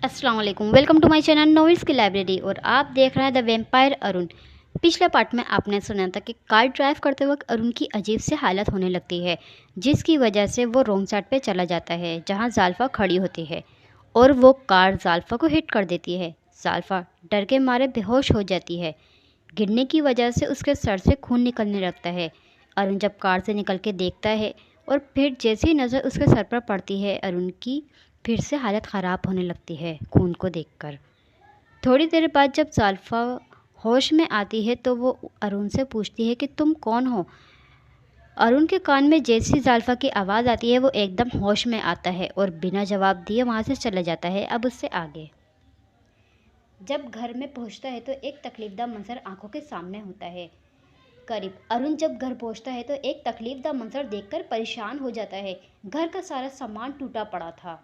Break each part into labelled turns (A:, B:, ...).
A: अस्सलाम वालेकुम, welcome to my channel novels की लाइब्रेरी। और आप देख रहे हैं द वैम्पायर अरुण। पिछले पार्ट में आपने सुना था कि कार ड्राइव करते वक्त अरुण की अजीब सी हालत होने लगती है, जिसकी वजह से वो रॉन्ग साइड पे चला जाता है जहां जाल्फा खड़ी होती है और वो कार जाल्फा को हिट कर देती है। जाल्फा डर के मारे बेहोश हो जाती है। गिरने की वजह से उसके सर से खून निकलने लगता है। अरुण जब कार से निकल के देखता है और फिर जैसी ही नज़र उसके सर पर पड़ती है, अरुण की फिर से हालत ख़राब होने लगती है खून को देखकर। थोड़ी देर बाद जब जाल्फा होश में आती है तो वो अरुण से पूछती है कि तुम कौन हो। अरुण के कान में जैसी जाल्फा की आवाज़ आती है वो एकदम होश में आता है और बिना जवाब दिए वहाँ से चला जाता है। अब उससे आगे जब घर में पहुँचता है तो एक तकलीफदा मंजर आंखों के सामने होता है। करीब अरुण जब घर पहुँचता है तो एक तकलीफदा मंजर देखकर परेशान हो जाता है। घर का सारा सामान टूटा पड़ा था।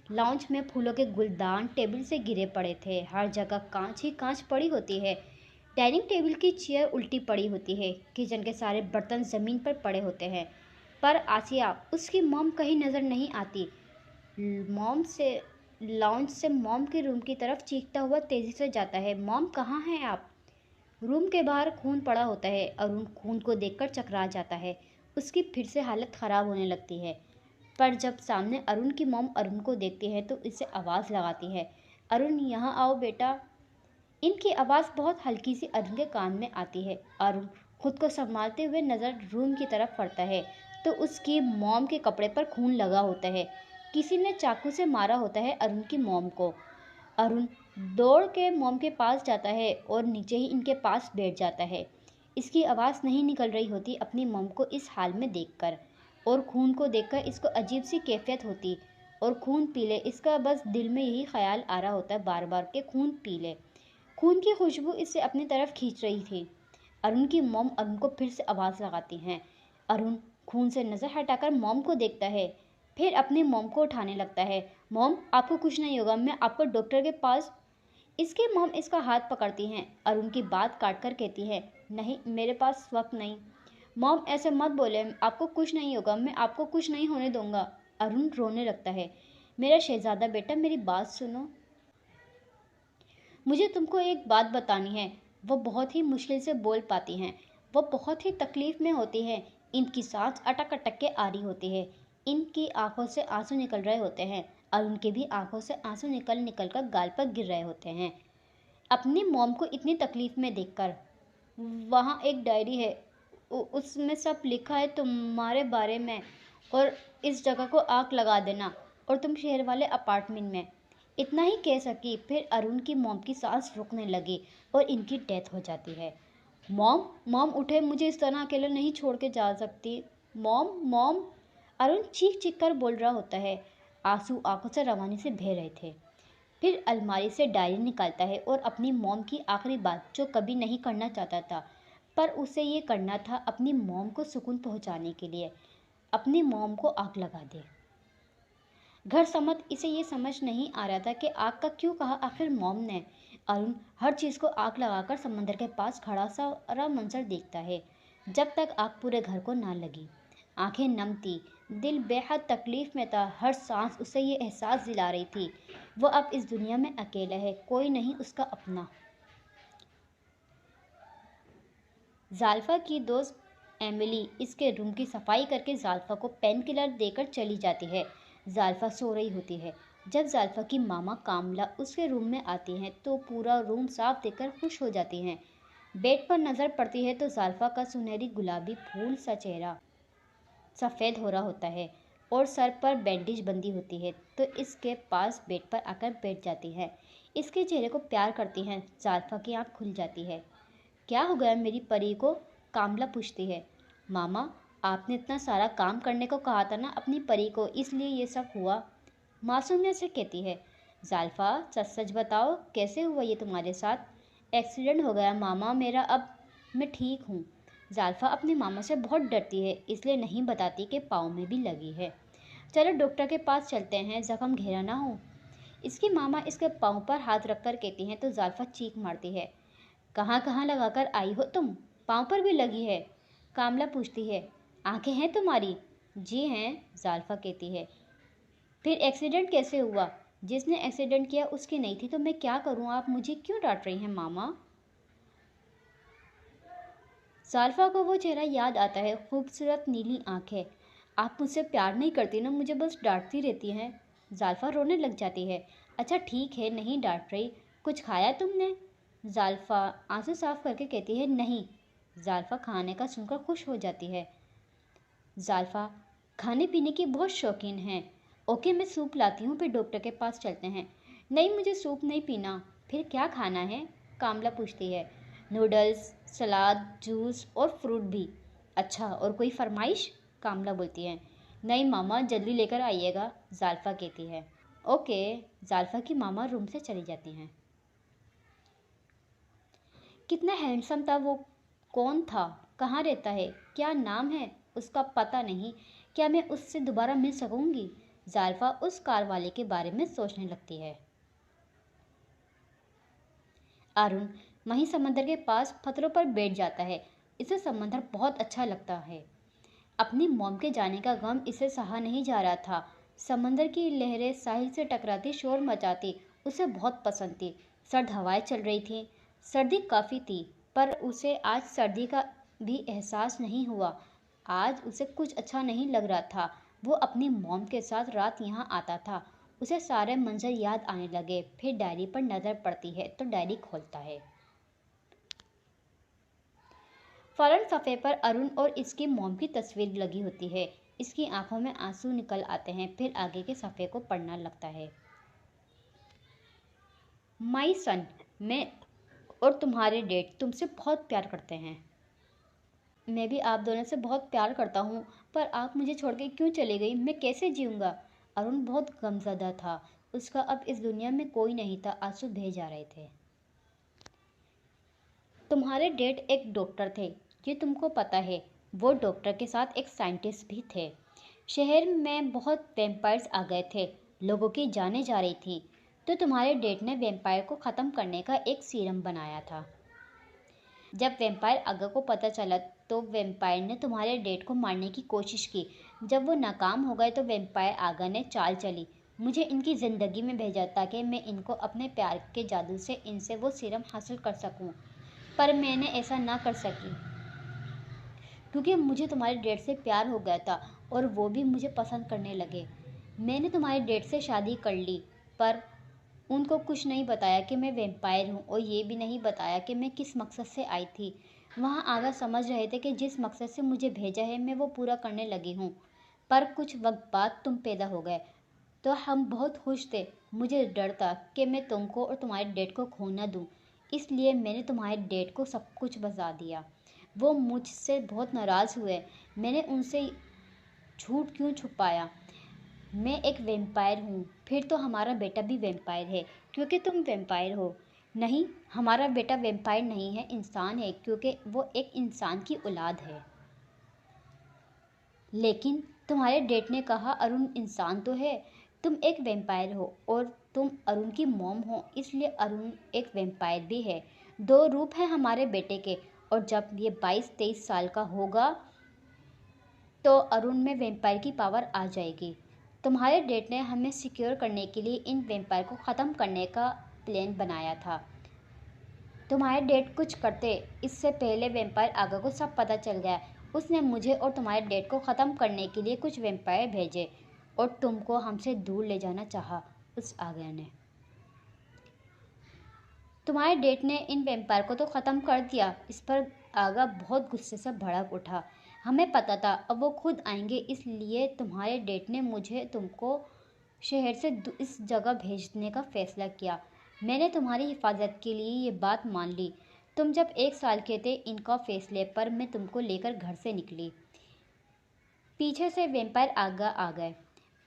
A: लॉन्च में फूलों के गुलदान टेबल से गिरे पड़े थे। हर जगह कांच ही कांच पड़ी होती है। डाइनिंग टेबल की चेयर उल्टी पड़ी होती है। किचन के सारे बर्तन ज़मीन पर पड़े होते हैं। पर आसिया, उसकी मॉम कहीं नज़र नहीं आती। मॉम से लॉन्च से मॉम के रूम की तरफ चीखता हुआ तेज़ी से जाता है। मॉम, कहाँ हैं आप? रूम के बाहर खून पड़ा होता है। अरुण खून को देखकर चकरा जाता है। उसकी फिर से हालत ख़राब होने लगती है। पर जब सामने अरुण की मॉम अरुण को देखती है तो इसे आवाज़ लगाती है, अरुण यहाँ आओ बेटा। इनकी आवाज़ बहुत हल्की सी अरुण के कान में आती है। अरुण खुद को संभालते हुए नज़र रूम की तरफ पड़ता है तो उसकी मॉम के कपड़े पर खून लगा होता है। किसी ने चाकू से मारा होता है अरुण की मॉम को। अरुण दौड़ के मॉम के पास जाता है और नीचे ही इनके पास बैठ जाता है। इसकी आवाज़ नहीं निकल रही होती अपनी मॉम को इस हाल में देखकर, और खून को देखकर इसको अजीब सी कैफियत होती और खून पी ले, इसका बस दिल में यही ख्याल आ रहा होता है बार बार के खून पी ले। खून की खुशबू इसे अपनी तरफ खींच रही थी। अरुण की मॉम अरुण को फिर से आवाज़ लगाती हैं। अरुण खून से नज़र हटाकर मॉम को देखता है, फिर अपनी मॉम को उठाने लगता है। मॉम, आपको कुछ नहीं होगा, मैं आपको डॉक्टर के पास। इसकी मॉम इसका हाथ पकड़ती हैं। अरुण की बात काट कर कहती है, नहीं, मेरे पास वक्त नहीं। मॉम, ऐसे मत बोले, आपको कुछ नहीं होगा, मैं आपको कुछ नहीं होने दूंगा। अरुण रोने लगता है। मेरा शहजादा बेटा, मेरी बात सुनो। मुझे तुमको एक बात बतानी है। वो बहुत ही मुश्किल से बोल पाती हैं। वो बहुत ही तकलीफ में होती हैं। इनकी सांस अटक अटक के आ रही होती है। इनकी आंखों से आंसू निकल रहे होते हैं। अरुण के भी आंखों से आंसू निकल निकल कर गाल पर गिर रहे होते हैं अपनी मॉम को इतनी तकलीफ में देखकर। वहाँ एक डायरी है, उसमें सब लिखा है तुम्हारे बारे में, और इस जगह को आग लगा देना, और तुम शहर वाले अपार्टमेंट में। इतना ही कह सकी, फिर अरुण की मॉम की सांस रुकने लगी और इनकी डेथ हो जाती है। मॉम, मॉम उठे, मुझे इस तरह अकेले नहीं छोड़ के जा सकती। मॉम, मॉम, अरुण चीख चीख कर बोल रहा होता है। आंसू आंखों से रवानी से बह रहे थे। फिर अलमारी से डायरी निकालता है और अपनी मॉम की आखिरी बात, जो कभी नहीं करना चाहता था पर उसे ये करना था अपनी मॉम को सुकून पहुंचाने के लिए, अपनी मॉम को आग लगा दे। घर समझ इसे ये समझ नहीं आ रहा था कि आग का क्यों कहा आखिर मॉम ने। अरुण हर चीज़ को आग लगाकर समंदर के पास खड़ा सारा मंजर देखता है जब तक आग पूरे घर को ना लगी। आंखें नम थी, दिल बेहद तकलीफ में था। हर सांस उसे ये एहसास दिला रही थी वो अब इस दुनिया में अकेला है, कोई नहीं उसका अपना। जाल्फा की दोस्त एमिली इसके रूम की सफाई करके जाल्फा को पेन किलर देकर चली जाती है। जाल्फा सो रही होती है। जब जाल्फा की मामा कामला उसके रूम में आती हैं तो पूरा रूम साफ देखकर खुश हो जाती हैं। बेड पर नज़र पड़ती है तो जाल्फा का सुनहरी गुलाबी फूल सा चेहरा सफ़ेद हो रहा होता है और सर पर बैंडेज बंदी होती है तो इसके पास बेड पर आकर बैठ जाती है। इसके चेहरे को प्यार करती हैं। जाल्फा की आँख खुल जाती है। क्या हो गया मेरी परी को? कामला पूछती है। मामा, आपने इतना सारा काम करने को कहा था ना अपनी परी को, इसलिए ये सब हुआ, मासूमियत से कहती है। जाल्फा, सच सच बताओ, कैसे हुआ ये तुम्हारे साथ? एक्सीडेंट हो गया मामा मेरा, अब मैं ठीक हूँ। जाल्फा अपनी मामा से बहुत डरती है, इसलिए नहीं बताती कि पाँव में भी लगी है। चलो डॉक्टर के पास चलते हैं, जख्म गहरा ना हो। इसकी मामा इसके पाँव पर हाथ रखकर कहती हैं तो जाल्फा चीख मारती है। कहाँ कहाँ लगाकर आई हो तुम? पाँव पर भी लगी है? कामला पूछती है। आंखें हैं तुम्हारी? जी हैं, जाल्फा कहती है। फिर एक्सीडेंट कैसे हुआ? जिसने एक्सीडेंट किया उसकी नहीं थी, तो मैं क्या करूं? आप मुझे क्यों डांट रही हैं मामा? जाल्फा को वो चेहरा याद आता है, खूबसूरत नीली आंखें। आप मुझसे प्यार नहीं करती ना, मुझे बस डांटती रहती हैं। जाल्फा रोने लग जाती है। अच्छा ठीक है, नहीं डांट रही। कुछ खाया तुमने? जाल्फा आंसू साफ करके कहती है नहीं। जाल्फा खाने का सुनकर खुश हो जाती है। जाल्फा खाने पीने की बहुत शौकीन है। ओके, मैं सूप लाती हूँ, फिर डॉक्टर के पास चलते हैं। नहीं, मुझे सूप नहीं पीना। फिर क्या खाना है? कामला पूछती है। नूडल्स, सलाद, जूस और फ्रूट भी। अच्छा, और कोई फरमाइश? कामला बोलती है। नहीं मामा, जल्दी लेकर आइएगा, जाल्फा कहती है। ओके। जाल्फा की मामा रूम से चली जाती हैं। कितना हैंडसम था वो। कौन था? कहाँ रहता है? क्या नाम है? उसका पता नहीं। क्या मैं उससे दोबारा मिल सकूंगी? जाल्फा उस कार वाले के बारे में सोचने लगती है। अरुण वहीं समंदर के पास पत्थरों पर बैठ जाता है। इसे समंदर बहुत अच्छा लगता है। अपनी मॉम के जाने का गम इसे सहा नहीं जा रहा था। समंदर की लहरें साहिल से टकराती, शोर मचाती, उसे बहुत पसंद थी। सर्द हवाएं चल रही थीं। सर्दी काफ़ी थी, पर उसे आज सर्दी का भी एहसास नहीं हुआ। आज उसे कुछ अच्छा नहीं लग रहा था। वो अपनी मॉम के साथ रात यहाँ आता था। उसे सारे मंजर याद आने लगे। फिर डायरी पर नज़र पड़ती है तो डायरी खोलता है। फौरन सफ़े पर अरुण और इसकी मॉम की तस्वीर लगी होती है। इसकी आंखों में आंसू निकल आते हैं। फिर आगे के सफ़े को पढ़ना लगता है। माई सन, मैं और तुम्हारे डैड तुमसे बहुत प्यार करते हैं। मैं भी आप दोनों से बहुत प्यार करता हूँ, पर आप मुझे छोड़ के क्यों चली गई? मैं कैसे जीऊँगा? अरुण बहुत गमज़दा था। उसका अब इस दुनिया में कोई नहीं था। आंसू बह जा रहे थे। तुम्हारे डैड एक डॉक्टर थे, ये तुमको पता है। वो डॉक्टर के साथ एक साइंटिस्ट भी थे। शहर में बहुत वैम्पायर्स आ गए थे। लोगों की जानें जा रही थी। तो तुम्हारे डैड ने वैम्पायर को ख़त्म करने का एक सीरम बनाया था। जब वैम्पायर आगा को पता चला तो वैम्पायर ने तुम्हारे डैड को मारने की कोशिश की। जब वो नाकाम हो गए तो वैम्पायर आगा ने चाल चली, मुझे इनकी ज़िंदगी में भेजा ताकि मैं इनको अपने प्यार के जादू से इनसे वो सीरम हासिल कर सकूं। पर मैंने ऐसा ना कर सकी, क्योंकि मुझे तुम्हारे डैड से प्यार हो गया था और वो भी मुझे पसंद करने लगे। मैंने तुम्हारे डैड से शादी कर ली, पर उनको कुछ नहीं बताया कि मैं वैम्पायर हूँ, और ये भी नहीं बताया कि मैं किस मकसद से आई थी। वहाँ आगा समझ रहे थे कि जिस मकसद से मुझे भेजा है मैं वो पूरा करने लगी हूँ। पर कुछ वक्त बाद तुम पैदा हो गए, तो हम बहुत खुश थे। मुझे डर था कि मैं तुमको और तुम्हारे डैड को खो न दूँ, इसलिए मैंने तुम्हारे डैड को सब कुछ बता दिया। वो मुझसे बहुत नाराज़ हुए। मैंने उनसे झूठ क्यों छुपाया? मैं एक वैम्पायर हूँ। फिर तो हमारा बेटा भी वैम्पायर है, क्योंकि तुम वैम्पायर हो। नहीं, हमारा बेटा वैम्पायर नहीं है, इंसान है, क्योंकि वो एक इंसान की औलाद है। लेकिन तुम्हारे डैड ने कहा अरुण इंसान तो है। तुम एक वैम्पायर हो और तुम अरुण की मॉम हो, इसलिए अरुण एक वैम्पायर भी है। दो रूप हैं हमारे बेटे के, और जब ये 22-23 साल का होगा तो अरुण में वैम्पायर की पावर आ जाएगी। तुम्हारे डैड ने हमें सिक्योर करने के लिए इन वैम्पायर को ख़त्म करने का प्लान बनाया था। तुम्हारे डैड कुछ करते इससे पहले वैम्पायर आगा को सब पता चल गया। उसने मुझे और तुम्हारे डैड को ख़त्म करने के लिए कुछ वैम्पायर भेजे, और तुमको हमसे दूर ले जाना चाहा उस आगा ने। तुम्हारे डैड ने इन वैम्पायर को तो ख़त्म कर दिया। इस पर आगा बहुत गुस्से से भड़क उठा। हमें पता था अब वो खुद आएंगे, इसलिए तुम्हारे डैड ने मुझे तुमको शहर से इस जगह भेजने का फ़ैसला किया। मैंने तुम्हारी हिफाजत के लिए ये बात मान ली। तुम जब 1 साल के थे इनका फ़ैसले पर मैं तुमको लेकर घर से निकली। पीछे से वैम्पायर आगा आ गए।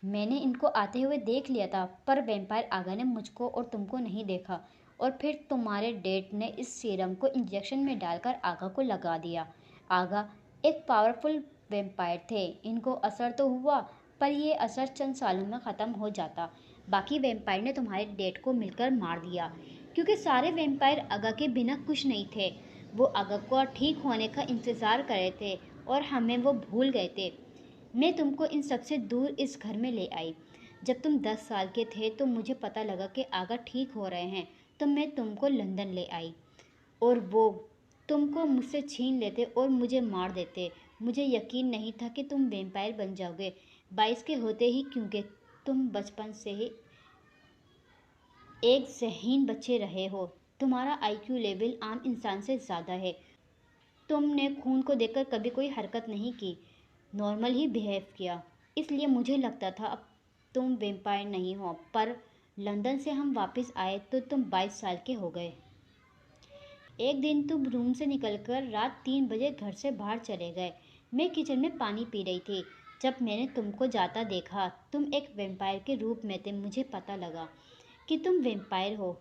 A: मैंने इनको आते हुए देख लिया था, पर वैम्पायर आगा ने मुझको और तुमको नहीं देखा। और फिर तुम्हारे डैड ने इस सीरम को इंजेक्शन में डालकर आगा को लगा दिया। आगा एक पावरफुल वैम्पायर थे। इनको असर तो हुआ, पर ये असर चंद सालों में ख़त्म हो जाता। बाकी वैम्पायर ने तुम्हारे डैड को मिलकर मार दिया, क्योंकि सारे वैम्पायर आगा के बिना कुछ नहीं थे। वो आगा को ठीक होने का इंतज़ार कर रहे थे और हमें वो भूल गए थे। मैं तुमको इन सबसे दूर इस घर में ले आई। जब तुम 10 साल के थे तो मुझे पता लगा कि आगा ठीक हो रहे हैं, तो मैं तुमको लंदन ले आई और वो तुमको मुझसे छीन लेते और मुझे मार देते। मुझे यकीन नहीं था कि तुम वैम्पायर बन जाओगे 22 के होते ही, क्योंकि तुम बचपन से ही एक ज़हीन बच्चे रहे हो। तुम्हारा IQ लेवल आम इंसान से ज़्यादा है। तुमने खून को देखकर कभी कोई हरकत नहीं की, नॉर्मल ही बिहेव किया। इसलिए मुझे लगता था अब तुम वैम्पायर नहीं हो। पर लंदन से हम वापस आए तो तुम 22 साल के हो गए। एक दिन तुम रूम से निकलकर रात 3 बजे घर से बाहर चले गए। मैं किचन में पानी पी रही थी। जब मैंने तुमको जाता देखा, तुम एक वैम्पायर के रूप में थे। मुझे पता लगा कि तुम वैम्पायर हो।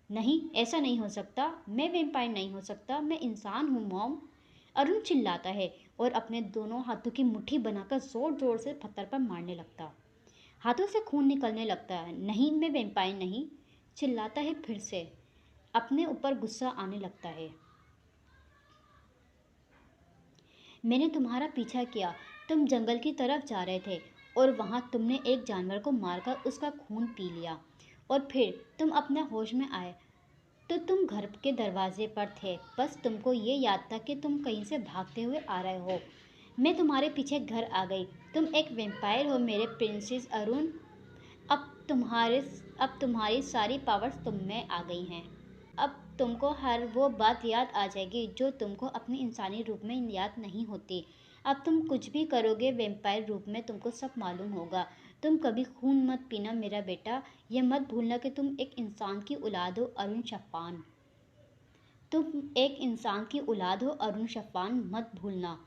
A: नहीं, ऐसा नहीं हो सकता। मैं वैम्पायर नहीं हो सकता, मैं इंसान हूँ मॉम। अरुण चिल्लाता है और अपने दोनों हाथों की मुट्ठी बनाकर जोर जोर से पत्थर पर मारने लगता। हाथों से खून निकलने लगता है। नहीं, मैं वैम्पायर नहीं, चिल्लाता है फिर से। अपने ऊपर गुस्सा आने लगता है। मैंने तुम्हारा पीछा किया। तुम जंगल की तरफ जा रहे थे और वहां तुमने एक जानवर को मारकर उसका खून पी लिया और फिर तुम अपने होश में आए तो तुम घर के दरवाजे पर थे। बस तुमको ये याद था कि तुम कहीं से भागते हुए आ रहे हो। मैं तुम्हारे पीछे घर आ गई। तुम एक वैम्पायर हो मेरे प्रिंसेस अरुण। अब तुम्हारे अब तुम्हारी सारी पावर्स तुम में आ गई हैं। अब तुमको हर वो बात याद आ जाएगी जो तुमको अपने इंसानी रूप में याद नहीं होती। अब तुम कुछ भी करोगे वैम्पायर रूप में तुमको सब मालूम होगा। तुम कभी खून मत पीना मेरा बेटा। यह मत भूलना कि तुम एक इंसान की औलाद हो अरुण शफ़ान। तुम एक इंसान की औलाद हो अरुण शफ़ान, मत भूलना।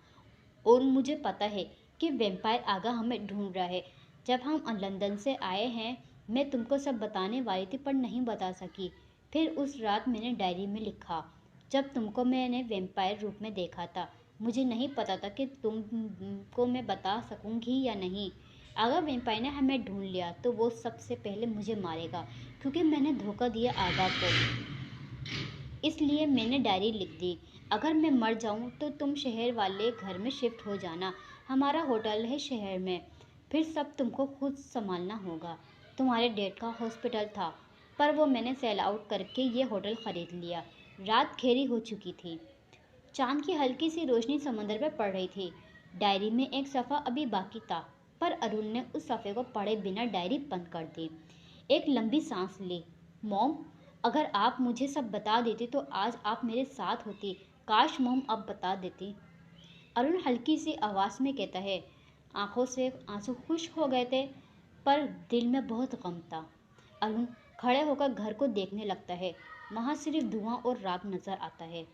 A: और मुझे पता है कि वैम्पायर आगा हमें ढूंढ रहा है। जब हम लंदन से आए हैं मैं तुमको सब बताने वाली थी पर नहीं बता सकी। फिर उस रात मैंने डायरी में लिखा जब तुमको मैंने वैम्पायर रूप में देखा था। मुझे नहीं पता था कि तुमको मैं बता सकूंगी या नहीं। अगर वैम्पायर ने हमें ढूंढ लिया तो वो सबसे पहले मुझे मारेगा, क्योंकि मैंने धोखा दिया आगा को। इसलिए मैंने डायरी लिख दी। अगर मैं मर जाऊं तो तुम शहर वाले घर में शिफ्ट हो जाना। हमारा होटल है शहर में। फिर सब तुमको खुद संभालना होगा। तुम्हारे डैड का हॉस्पिटल था, पर वो मैंने सेल आउट करके ये होटल ख़रीद लिया। रात घेरी हो चुकी थी। चांद की हल्की सी रोशनी समंदर पर पड़ रही थी। डायरी में एक सफ़ा अभी बाकी था, पर अरुण ने उस सफ़े को पढ़े बिना डायरी बंद कर दी। एक लंबी सांस ली। मॉम, अगर आप मुझे सब बता देती तो आज आप मेरे साथ होती। काश मॉम अब बता देती। अरुण हल्की सी आवाज़ में कहता है। आंखों से आंसू खुश्क हो गए थे, पर दिल में बहुत गम था। अरुण खड़े होकर घर को देखने लगता है। वहाँ सिर्फ धुआं और राख नजर आता है।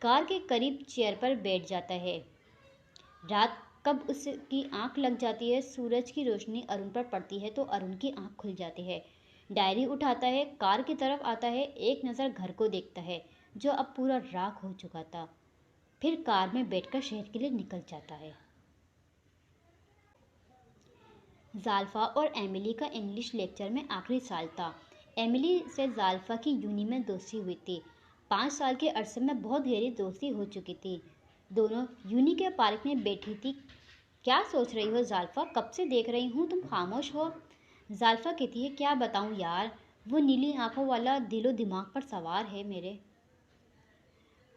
A: कार के करीब चेयर पर बैठ जाता है। रात कब उसकी आंख लग जाती है, सूरज की रोशनी अरुण पर पड़ती है तो अरुण की आंख खुल जाती है। डायरी उठाता है, कार की तरफ आता है, एक नज़र घर को देखता है जो अब पूरा राख हो चुका था। फिर कार में बैठकर शहर के लिए निकल जाता है। जाल्फा और एमिली का इंग्लिश लेक्चर में आखिरी साल था। एमिली से जाल्फा की यूनी में दोस्ती हुई थी। 5 साल के अरसे में बहुत गहरी दोस्ती हो चुकी थी। दोनों यूनी के पार्क में बैठी थी। क्या सोच रही हो जाल्फा? कब से देख रही हूँ, तुम खामोश हो। जाल्फा कहती है, क्या बताऊँ यार, वो नीली आंखों वाला दिलो दिमाग पर सवार है मेरे।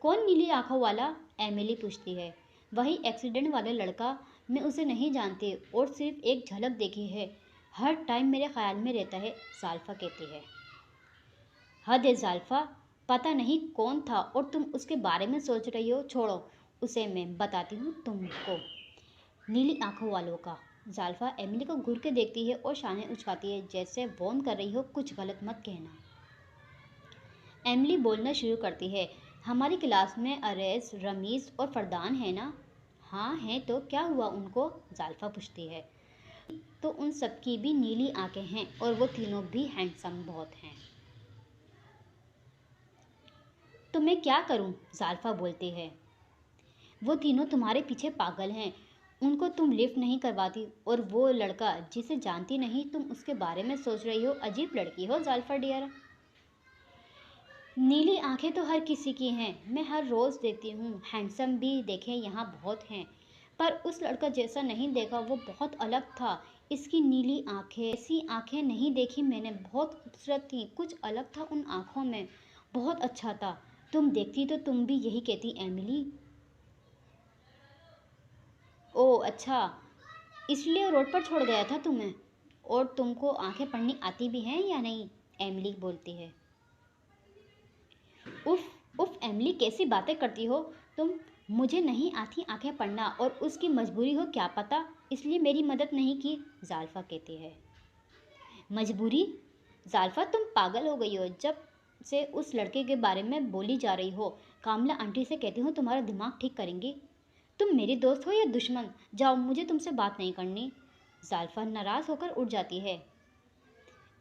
A: कौन नीली आंखों वाला? एमिली पूछती है। वही एक्सीडेंट वाला लड़का। मैं उसे नहीं जानती और सिर्फ एक झलक देखी है। हर टाइम मेरे ख्याल में रहता है, जाल्फा कहती है। हद है जाल्फा, पता नहीं कौन था और तुम उसके बारे में सोच रही हो। छोड़ो उसे, मैं बताती हूँ तुमको। नीली आंखों वालों का। जाल्फा एमिली को घूर के देखती है और शाने उचकाती है जैसे वॉर्न कर रही हो, कुछ गलत मत कहना। एमिली बोलना शुरू करती है। हमारी क्लास में अरेज, रमीज और फरदान है ना? हाँ हैं, तो क्या हुआ उनको? जाल्फा पूछती है। तो उन सबकी भी नीली आंखें हैं और वो तीनों भी हैंडसम बहुत हैं। तो मैं क्या करूं? जाल्फा बोलती है। वो तीनों तुम्हारे पीछे पागल हैं। उनको तुम लिफ्ट नहीं करवाती और वो लड़का जिसे जानती नहीं तुम उसके बारे में सोच रही हो। अजीब लड़की हो जाल्फा डियर। नीली आंखें तो हर किसी की हैं, मैं हर रोज़ देखती हूँ। हैंडसम भी देखें यहाँ बहुत हैं, पर उस लड़का जैसा नहीं देखा, वो बहुत अलग था। इसकी नीली आंखें, ऐसी आंखें नहीं देखी मैंने, बहुत खूबसूरत थी, कुछ अलग था उन आंखों में, बहुत अच्छा था। तुम देखती तो तुम भी यही कहती एमिली। ओह अच्छा, इसलिए रोड पर छोड़ गया था तुम्हें। और तुमको आंखें पढ़नी आती भी हैं या नहीं? एमिली बोलती है। उफ उफ एमिली, कैसी बातें करती हो तुम। मुझे नहीं आती आंखें पढ़ना, और उसकी मजबूरी हो क्या पता, इसलिए मेरी मदद नहीं की, जाल्फा कहती है। मजबूरी? जाल्फा, तुम पागल हो गई हो जब से उस लड़के के बारे में बोली जा रही हो। कामला आंटी से कहती हूँ तुम्हारा दिमाग ठीक करेंगी। तुम मेरी दोस्त हो या दुश्मन? जाओ, मुझे तुमसे बात नहीं करनी। जाल्फा नाराज होकर उठ जाती है।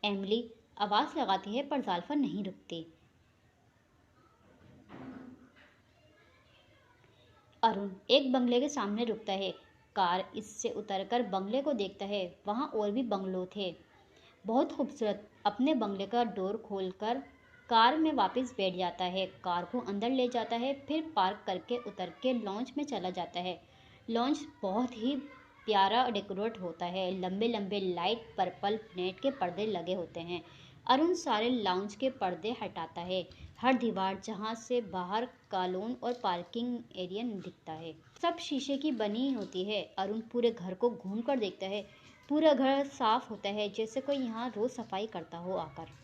A: एमिली आवाज लगाती है पर जाल्फा नहीं रुकती। अरुण एक बंगले के सामने रुकता है। कार इससे उतरकर बंगले को देखता है। वहां और भी बंगलो थे, बहुत खूबसूरत। अपने बंगले का डोर खोलकर कार में वापस बैठ जाता है। कार को अंदर ले जाता है, फिर पार्क करके उतर के लॉन्च में चला जाता है। लॉन्च बहुत ही प्यारा डेकोरेट होता है। लंबे लंबे लाइट पर्पल नेट के पर्दे लगे होते हैं। अरुण सारे लाउंज के पर्दे हटाता है। हर दीवार जहाँ से बाहर कॉलोन और पार्किंग एरिया दिखता है, सब शीशे की बनी होती है। अरुण पूरे घर को घूम कर देखता है। पूरा घर साफ होता है, जैसे कोई यहाँ रोज सफाई करता हो आकर।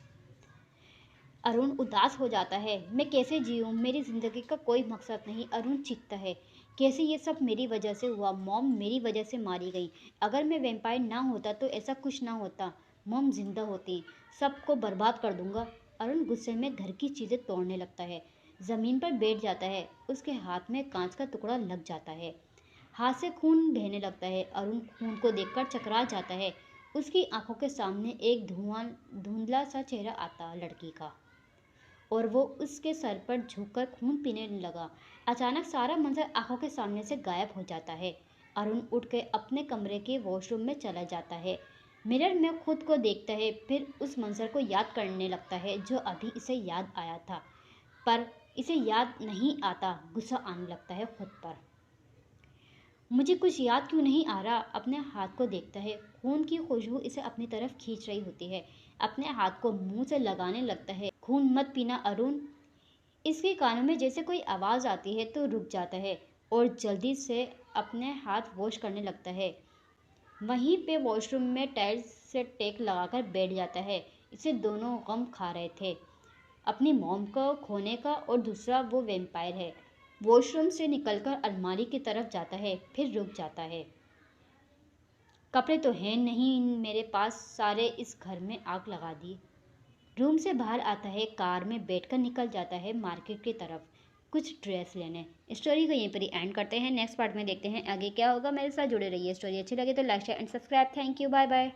A: अरुण उदास हो जाता है। मैं कैसे जीऊँ, मेरी जिंदगी का कोई मकसद नहीं। अरुण चीखता है, कैसे ये सब मेरी वजह से हुआ। मॉम मेरी वजह से मारी गई। अगर मैं वैम्पायर ना होता तो ऐसा कुछ ना होता। मॉम जिंदा होती, सबको बर्बाद कर दूंगा। अरुण गुस्से में घर की चीजें तोड़ने लगता है। जमीन पर बैठ जाता है। उसके हाथ में कांच का टुकड़ा लग जाता है। हाथ से खून बहने लगता है। अरुण खून को देखकर चकरा जाता है। उसकी आंखों के सामने एक धुंधला सा चेहरा आता लड़की का, और वो उसके सर पर झुककर खून पीने लगा। अचानक सारा मंजर आंखों के सामने से गायब हो जाता है। अरुण उठ के अपने कमरे के वॉशरूम में चला जाता है। मिरर में खुद को देखता है, फिर उस मंजर को याद करने लगता है जो अभी इसे याद आया था, पर इसे याद नहीं आता। गुस्सा आने लगता है खुद पर। मुझे कुछ याद क्यों नहीं आ रहा? अपने हाथ को देखता है। खून की खुशबू इसे अपनी तरफ खींच रही होती है। अपने हाथ को मुंह से लगाने लगता है। खून मत पीना अरुण। इसके कानों में जैसे कोई आवाज आती है तो रुक जाता है और जल्दी से अपने हाथ वॉश करने लगता है। वहीं पे वॉशरूम में टाइल्स से टेक लगाकर बैठ जाता है। इसे दोनों गम खा रहे थे, अपनी मॉम को खोने का और दूसरा वो वैम्पायर है। वॉशरूम से निकलकर अलमारी की तरफ जाता है, फिर रुक जाता है। कपड़े तो हैं नहीं मेरे पास, सारे इस घर में आग लगा दी। रूम से बाहर आता है, कार में बैठकर निकल जाता है मार्केट की तरफ कुछ ड्रेस लेने। स्टोरी को यहीं पर ही एंड करते हैं। नेक्स्ट पार्ट में देखते हैं आगे क्या होगा। मेरे साथ जुड़े रहिए। स्टोरी अच्छी लगे तो like share and subscribe. Thank you, bye bye.